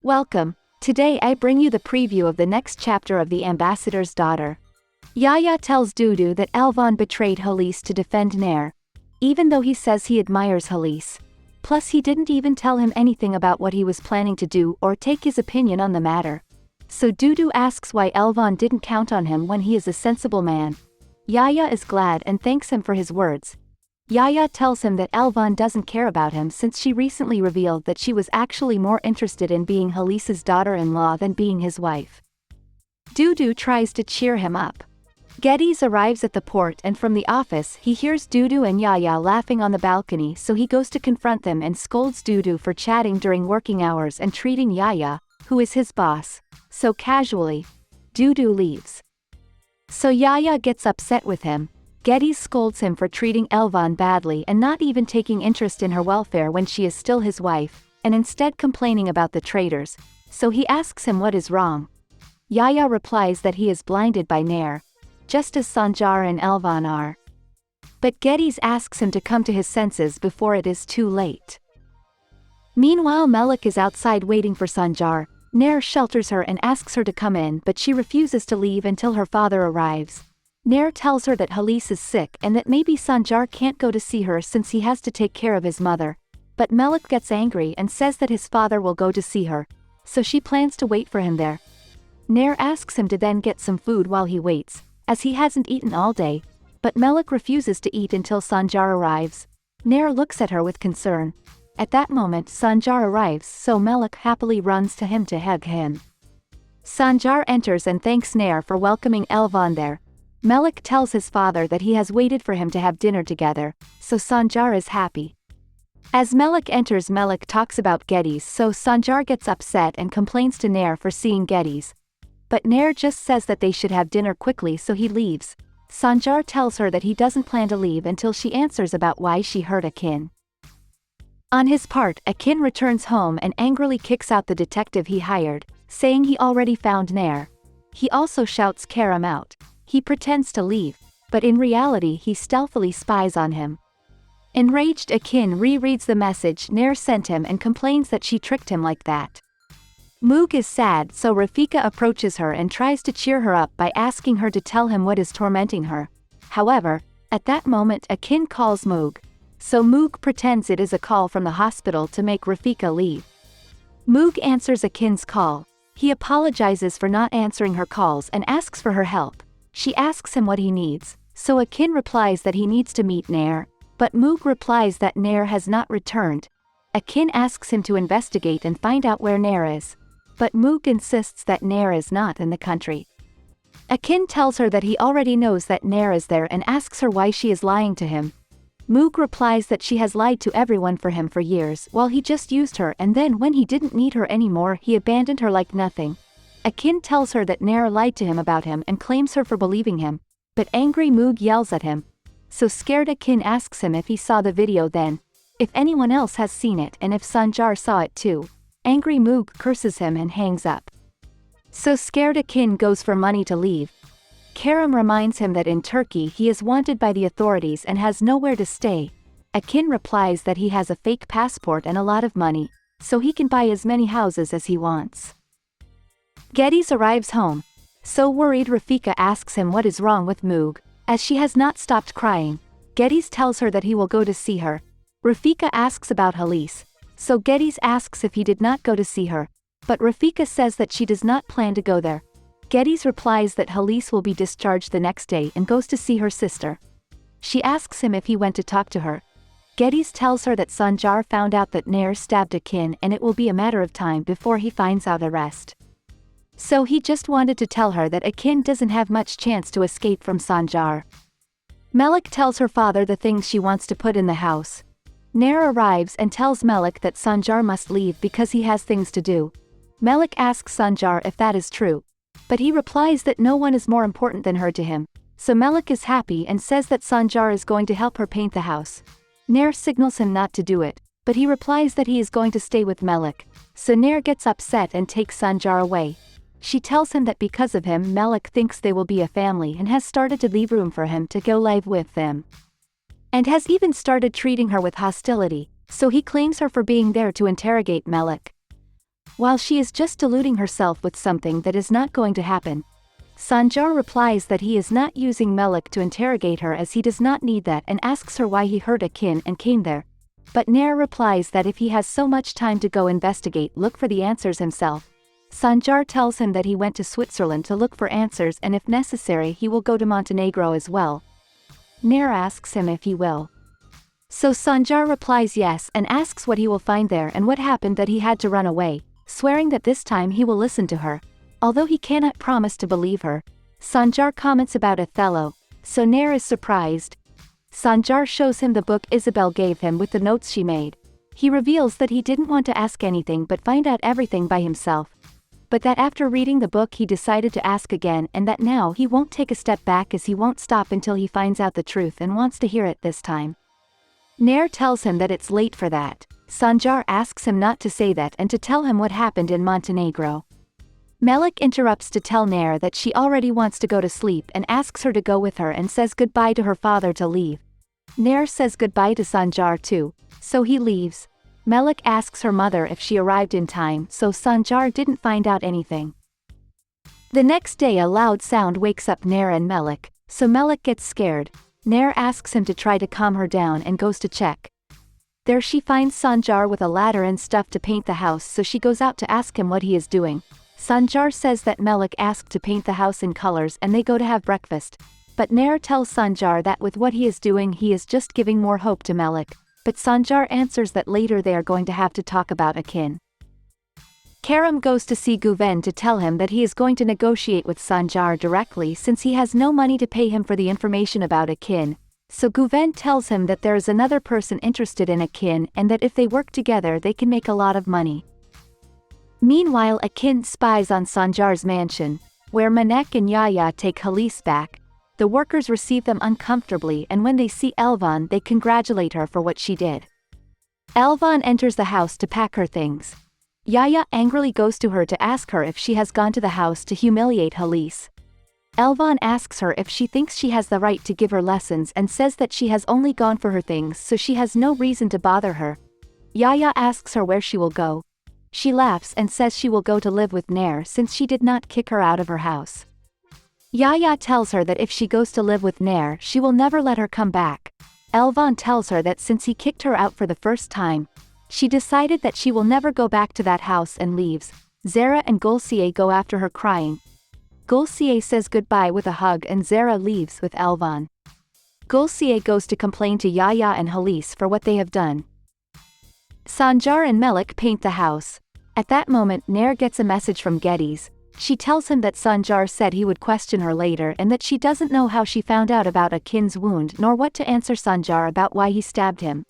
Welcome. Today I bring you the preview of the next chapter of The Ambassador's Daughter. Yahya tells Dudu that Elvan betrayed Halise to defend Nair, even though he says he admires Halise. Plus he didn't even tell him anything about what he was planning to do or take his opinion on the matter. So Dudu asks why Elvan didn't count on him when he is a sensible man. Yahya is glad and thanks him for his words. Yahya tells him that Elvan doesn't care about him since she recently revealed that she was actually more interested in being Halise's daughter-in-law than being his wife. Dudu tries to cheer him up. Geddes arrives at the port and from the office he hears Dudu and Yahya laughing on the balcony, so he goes to confront them and scolds Dudu for chatting during working hours and treating Yahya, who is his boss, so casually. Dudu leaves. So Yahya gets upset with him. Geddes scolds him for treating Elvan badly and not even taking interest in her welfare when she is still his wife, and instead complaining about the traitors, so he asks him what is wrong. Yahya replies that he is blinded by Nair, just as Sanjar and Elvan are. But Geddes asks him to come to his senses before it is too late. Meanwhile Melik is outside waiting for Sanjar. Nair shelters her and asks her to come in, but she refuses to leave until her father arrives. Nair tells her that Halise is sick and that maybe Sanjar can't go to see her since he has to take care of his mother, but Melik gets angry and says that his father will go to see her, so she plans to wait for him there. Nair asks him to then get some food while he waits, as he hasn't eaten all day, but Melik refuses to eat until Sanjar arrives. Nair looks at her with concern. At that moment Sanjar arrives, so Melik happily runs to him to hug him. Sanjar enters and thanks Nair for welcoming Elvan there. Melik tells his father that he has waited for him to have dinner together, so Sanjar is happy. As Melik enters, Melik talks about Geddes, so Sanjar gets upset and complains to Nair for seeing Geddes. But Nair just says that they should have dinner quickly, so he leaves. Sanjar tells her that he doesn't plan to leave until she answers about why she hurt Akin. On his part, Akin returns home and angrily kicks out the detective he hired, saying he already found Nair. He also shouts Karam out. He pretends to leave, but in reality he stealthily spies on him. Enraged, Akin rereads the message Nair sent him and complains that she tricked him like that. Moog is sad, so Rafika approaches her and tries to cheer her up by asking her to tell him what is tormenting her. However, at that moment Akin calls Moog, so Moog pretends it is a call from the hospital to make Rafika leave. Moog answers Akin's call. He apologizes for not answering her calls and asks for her help. She asks him what he needs, so Akin replies that he needs to meet Nair, but Moog replies that Nair has not returned. Akin asks him to investigate and find out where Nair is, but Moog insists that Nair is not in the country. Akin tells her that he already knows that Nair is there and asks her why she is lying to him. Moog replies that she has lied to everyone for him for years while he just used her, and then when he didn't need her anymore he abandoned her like nothing. Akin tells her that Nair lied to him about him and claims her for believing him, but angry Moog yells at him. So scared, Akin asks him if he saw the video then, if anyone else has seen it, and if Sanjar saw it too. Angry Moog curses him and hangs up. So scared, Akin goes for money to leave. Karam reminds him that in Turkey he is wanted by the authorities and has nowhere to stay. Akin replies that he has a fake passport and a lot of money, so he can buy as many houses as he wants. Geddes arrives home. So worried, Rafika asks him what is wrong with Moog, as she has not stopped crying. Geddes tells her that he will go to see her. Rafika asks about Halise, so Geddes asks if he did not go to see her, but Rafika says that she does not plan to go there. Geddes replies that Halise will be discharged the next day and goes to see her sister. She asks him if he went to talk to her. Geddes tells her that Sanjar found out that Nair stabbed Akin and it will be a matter of time before he finds out the rest. So he just wanted to tell her that Akin doesn't have much chance to escape from Sanjar. Melik tells her father the things she wants to put in the house. Nair arrives and tells Melik that Sanjar must leave because he has things to do. Melik asks Sanjar if that is true, but he replies that no one is more important than her to him, so Melik is happy and says that Sanjar is going to help her paint the house. Nair signals him not to do it, but he replies that he is going to stay with Melik, so Nair gets upset and takes Sanjar away. She tells him that because of him Melik thinks they will be a family and has started to leave room for him to go live with them. And has even started treating her with hostility, so he claims her for being there to interrogate Melik. while she is just deluding herself with something that is not going to happen. Sanjar replies that he is not using Melik to interrogate her as he does not need that and asks her why he heard Akin and came there. But Nair replies that if he has so much time to go investigate, look for the answers himself. Sanjar tells him that he went to Switzerland to look for answers and if necessary he will go to Montenegro as well. Nair asks him if he will. So Sanjar replies yes and asks what he will find there and what happened that he had to run away, swearing that this time he will listen to her. Although he cannot promise to believe her, Sanjar comments about Othello, so Nair is surprised. Sanjar shows him the book Isabel gave him with the notes she made. He reveals that he didn't want to ask anything but find out everything by himself. But that after reading the book he decided to ask again and that now he won't take a step back as he won't stop until he finds out the truth and wants to hear it this time. Nair tells him that it's late for that. Sanjar asks him not to say that and to tell him what happened in Montenegro. Melik interrupts to tell Nair that she already wants to go to sleep and asks her to go with her and says goodbye to her father to leave. Nair says goodbye to Sanjar too, so he leaves. Melik asks her mother if she arrived in time, so Sanjar didn't find out anything. The next day a loud sound wakes up Nair and Melik, so Melik gets scared. Nair asks him to try to calm her down and goes to check. There she finds Sanjar with a ladder and stuff to paint the house, so she goes out to ask him what he is doing. Sanjar says that Melik asked to paint the house in colors and they go to have breakfast. But Nair tells Sanjar that with what he is doing he is just giving more hope to Melik, but Sanjar answers that later they are going to have to talk about Akin. Karam goes to see Guven to tell him that he is going to negotiate with Sanjar directly since he has no money to pay him for the information about Akin, so Guven tells him that there is another person interested in Akin and that if they work together they can make a lot of money. Meanwhile Akin spies on Sanjar's mansion, where Manek and Yahya take Halis back. The workers receive them uncomfortably and when they see Elvan they congratulate her for what she did. Elvan enters the house to pack her things. Yahya angrily goes to her to ask her if she has gone to the house to humiliate Halis. Elvan asks her if she thinks she has the right to give her lessons and says that she has only gone for her things so she has no reason to bother her. Yahya asks her where she will go. She laughs and says she will go to live with Nair since she did not kick her out of her house. Yahya tells her that if she goes to live with Nair she will never let her come back. Elvan tells her that since he kicked her out for the first time, she decided that she will never go back to that house and leaves. Zara and Gulsiye go after her crying. Gulsiye says goodbye with a hug and Zara leaves with Elvan. Gulsiye goes to complain to Yahya and Halis for what they have done. Sanjar and Melik paint the house. At that moment Nair gets a message from Geddes. She tells him that Sanjar said he would question her later and that she doesn't know how she found out about Akin's wound nor what to answer Sanjar about why he stabbed him.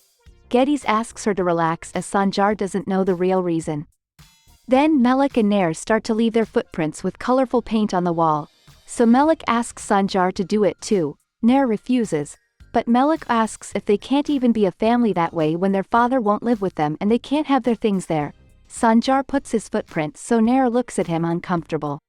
Geddes asks her to relax as Sanjar doesn't know the real reason. Then Melik and Nair start to leave their footprints with colorful paint on the wall. So Melik asks Sanjar to do it too. Nair refuses. But Melik asks if they can't even be a family that way when their father won't live with them and they can't have their things there. Sanjar puts his footprint so Nair looks at him uncomfortable.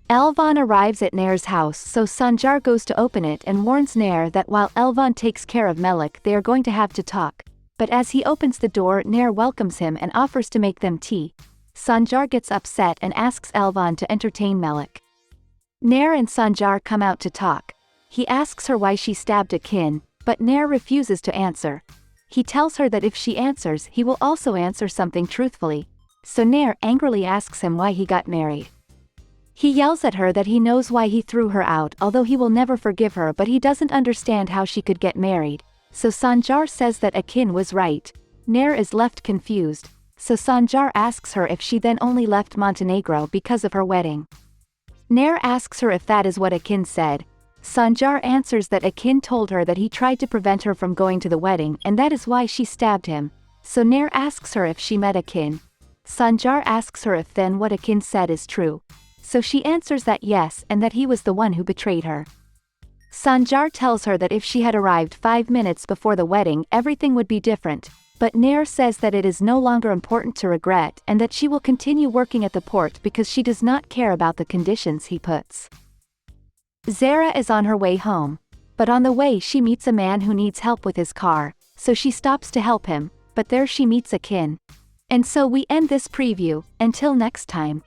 Elvan arrives at Nair's house so Sanjar goes to open it and warns Nair that while Elvan takes care of Melik they are going to have to talk. But as he opens the door Nair welcomes him and offers to make them tea. Sanjar gets upset and asks Elvan to entertain Melik. Nair and Sanjar come out to talk. He asks her why she stabbed Akin, but Nair refuses to answer. He tells her that if she answers he will also answer something truthfully. So Nair angrily asks him why he got married. He yells at her that he knows why he threw her out although he will never forgive her but he doesn't understand how she could get married. So Sanjar says that Akin was right. Nair is left confused. So Sanjar asks her if she then only left Montenegro because of her wedding. Nair asks her if that is what Akin said. Sanjar answers that Akin told her that he tried to prevent her from going to the wedding and that is why she stabbed him. So Nair asks her if she met Akin. Sanjar asks her if then what Akin said is true. So she answers that yes and that he was the one who betrayed her. Sanjar tells her that if she had arrived 5 minutes before the wedding everything would be different, but Nair says that it is no longer important to regret and that she will continue working at the port because she does not care about the conditions he puts. Zara is on her way home, but on the way she meets a man who needs help with his car, so she stops to help him, but there she meets Akin. And so we end this preview, until next time.